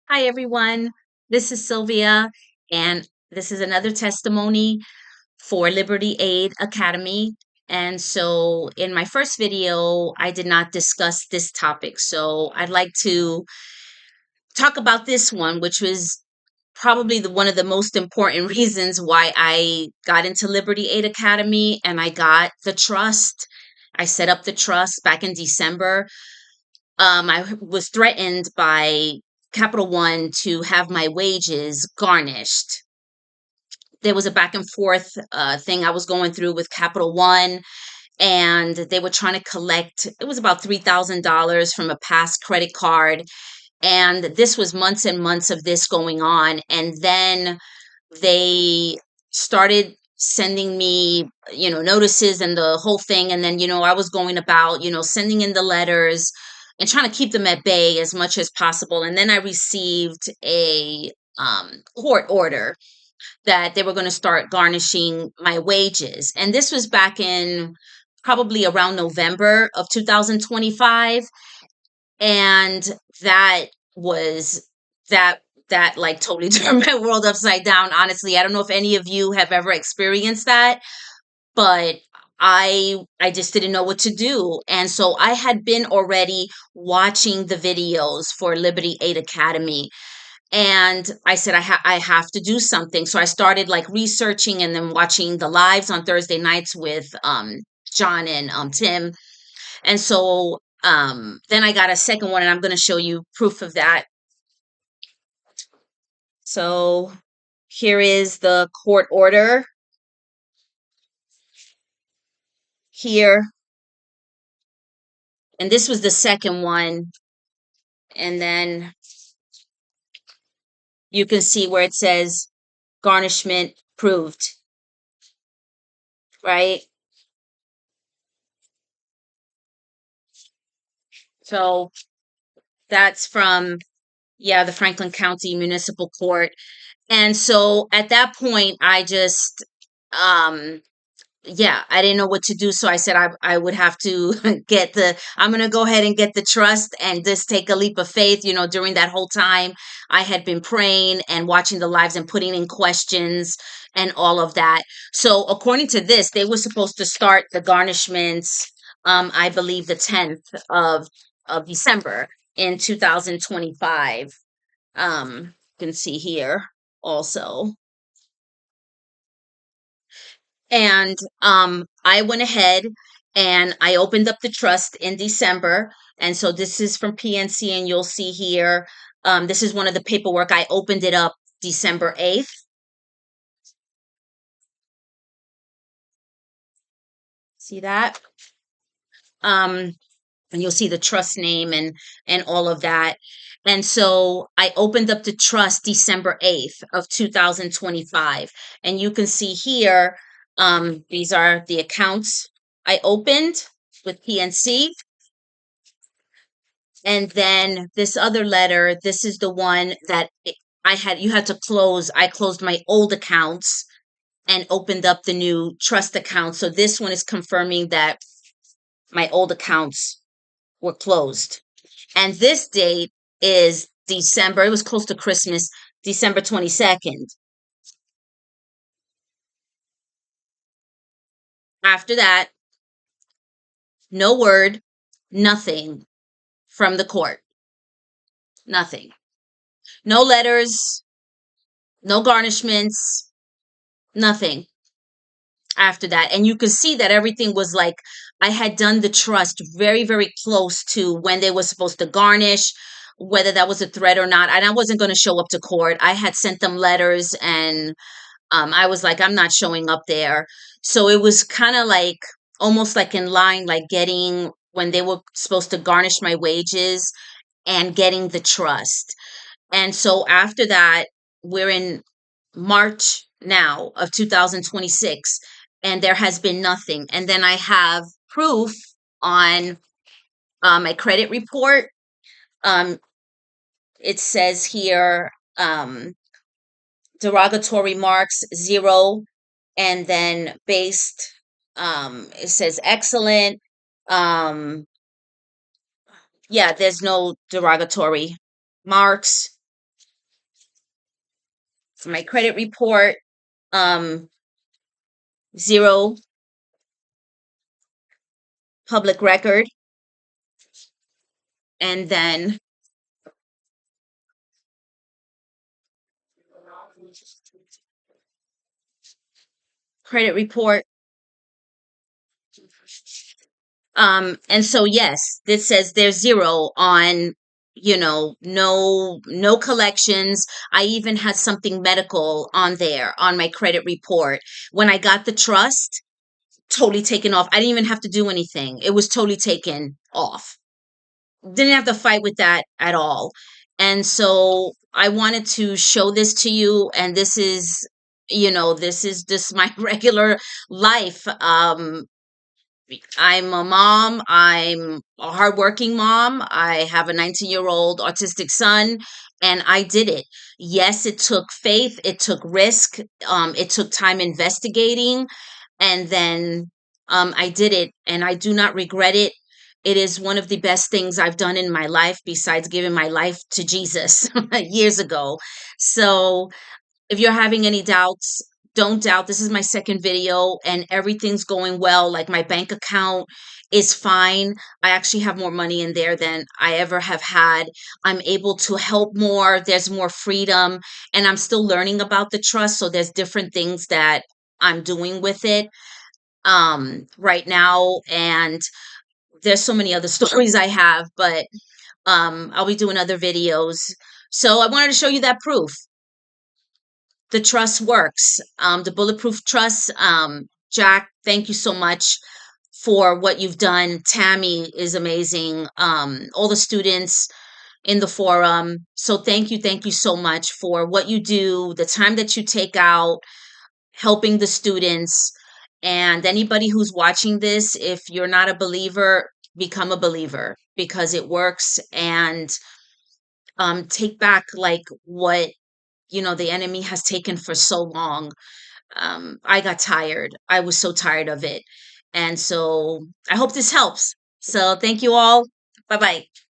Hi, everyone. This is Sylvia, and this is another testimony for Liberty Aid Academy. And so, in my first video, I did not discuss this topic. So, I'd like to talk about this one, which was probably one of the most important reasons why I got into Liberty Aid Academy and I got the trust. I set up the trust back in December. I was threatened by Capital One to have my wages garnished. There was a back and forth thing I was going through with Capital One, and they were trying to collect, it was about $3,000 from a past credit card. And this was months and months of this going on. And then they started sending me, notices and the whole thing. And then, I was going about, sending in the letters and trying to keep them at bay as much as possible. And then I received a court order that they were going to start garnishing my wages. And this was back in probably around November of 2025. And that was that that like totally turned my world upside down. Honestly, I don't know if any of you have ever experienced that, but I just didn't know what to do. And so I had been already watching the videos for Liberty Aid Academy, and I said I have to do something. So I started like researching and then watching the lives on Thursday nights with John and Tim. And so then I got a second one, and I'm going to show you proof of that. So here is the court order here. And this was the second one. And then you can see where it says garnishment proved, right? So that's from, yeah, the Franklin County Municipal Court. And so at that point, I just, yeah, I didn't know what to do. So I said I would have to I'm going to go ahead and get the trust and just take a leap of faith. During that whole time, I had been praying and watching the lives and putting in questions and all of that. So according to this, they were supposed to start the garnishments, I believe the 10th of December in 2025. You can see here also. And I went ahead and I opened up the trust in December. And so this is from PNC, and you'll see here, this is one of the paperwork. I opened it up December 8th. See that? And you'll see the trust name and all of that. And so I opened up the trust December 8th of 2025. And you can see here, these are the accounts I opened with PNC. And then this other letter, this is the one that you had to close. I closed my old accounts and opened up the new trust account. So this one is confirming that my old accounts were closed. And this date is December. It was close to Christmas, December 22nd. After that, no word, nothing from the court. Nothing. No letters, no garnishments, nothing after that. And you could see that everything was like I had done the trust very, very close to when they were supposed to garnish, whether that was a threat or not. And I wasn't going to show up to court. I had sent them letters, and I was like, I'm not showing up there. So it was kind of like almost like in line, like getting when they were supposed to garnish my wages and getting the trust. And so after that, we're in March now of 2026, and there has been nothing. And then I have proof on my credit report. Um, it says here, derogatory marks 0, and then based, it says excellent. Um, yeah, there's no derogatory marks. my credit report, um, 0 public record, and then credit report. And so yes, this says there's 0 on, no collections. I even had something medical on there on my credit report. When I got the trust, totally taken off. I didn't even have to do anything. It was totally taken off. Didn't have to fight with that at all. And so I wanted to show this to you, and this is just my regular life. I'm a mom. I'm a hardworking mom. I have a 19-year-old autistic son, and I did it. Yes, it took faith. It took risk. It took time investigating, and then I did it, and I do not regret it. It is one of the best things I've done in my life, besides giving my life to Jesus years ago. So if you're having any doubts, don't doubt. This is my second video and everything's going well. Like, my bank account is fine. I actually have more money in there than I ever have had. I'm able to help more. There's more freedom, and I'm still learning about the trust. So there's different things that I'm doing with it right now. And there's so many other stories I have, but I'll be doing other videos. So I wanted to show you that proof. The trust works. The Bulletproof Trust. Jack, thank you so much for what you've done. Tammy is amazing. All the students in the forum. So thank you so much for what you do, the time that you take out, helping the students. And anybody who's watching this, if you're not a believer, become a believer, because it works. And take back, like, what the enemy has taken for so long. I got tired. I was so tired of it. And so I hope this helps. So thank you all. Bye bye.